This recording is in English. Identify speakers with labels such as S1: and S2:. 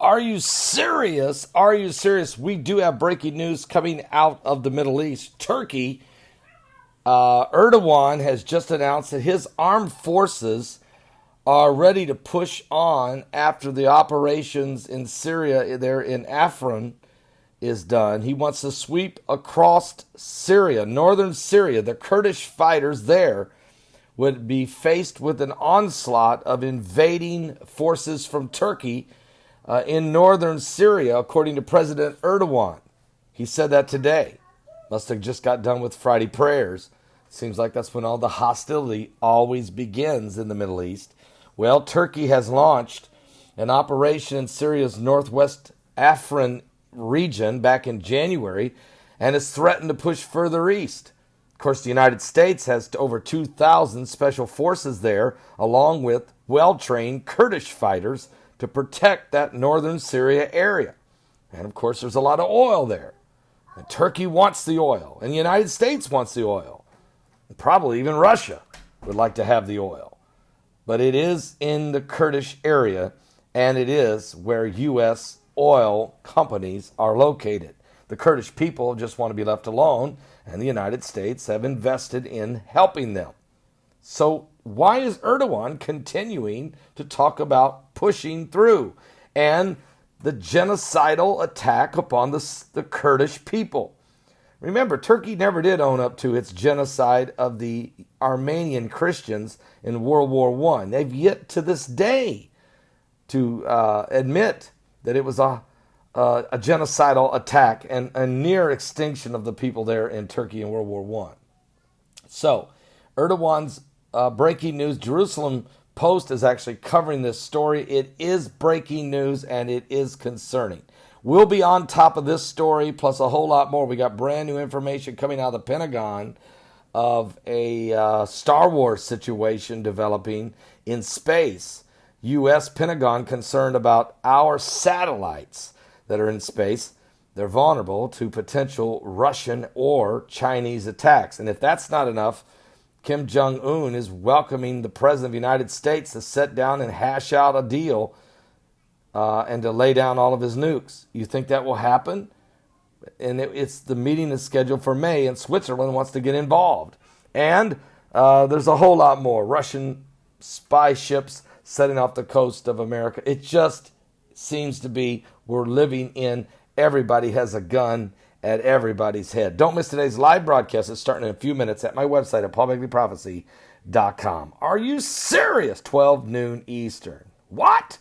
S1: Are you serious? Are you serious? We do have breaking news coming out of the Middle East. Turkey, Erdogan has just announced that his armed forces are ready to push on after the operations in Syria, there in Afrin, is done. He wants to sweep across Syria, northern Syria. The Kurdish fighters there would be faced with an onslaught of invading forces from Turkey in northern Syria, according to President Erdogan. He said that today. Must have just got done with Friday prayers. Seems like that's when all the hostility always begins in the Middle East. Well, Turkey has launched an operation in Syria's northwest Afrin region back in January and has threatened to push further east. Of course, the United States has over 2,000 special forces there, along with well-trained Kurdish fighters to protect that northern Syria area. And of course, there's a lot of oil there. And Turkey wants the oil, and the United States wants the oil. And probably even Russia would like to have the oil. But it is in the Kurdish area, and it is where U.S. oil companies are located. The Kurdish people just want to be left alone, and the United States have invested in helping them. So why is Erdogan continuing to talk about pushing through and the genocidal attack upon the Kurdish people? Remember, Turkey never did own up to its genocide of the Armenian Christians in World War I. They've yet to this day to admit that it was a genocidal attack and a near extinction of the people there in Turkey in World War I. So, Erdogan's breaking news, Jerusalem Post is actually covering this story. It is breaking news and it is concerning. We'll be on top of this story plus a whole lot more. We got brand new information coming out of the Pentagon of a Star Wars situation developing in space. U.S. Pentagon concerned about our satellites that are in space. They're vulnerable to potential Russian or Chinese attacks. And if that's not enough, Kim Jong-un is welcoming the President of the United States to sit down and hash out a deal and to lay down all of his nukes. You think that will happen? And it's the meeting is scheduled for May, and Switzerland wants to get involved. And there's a whole lot more. Russian spy ships setting off the coast of America. It just seems to be we're living in everybody has a gun at everybody's head. Don't miss today's live broadcast. It's starting in a few minutes at my website at paulbegleyprophecy.com. Are you serious? 12 noon Eastern. What?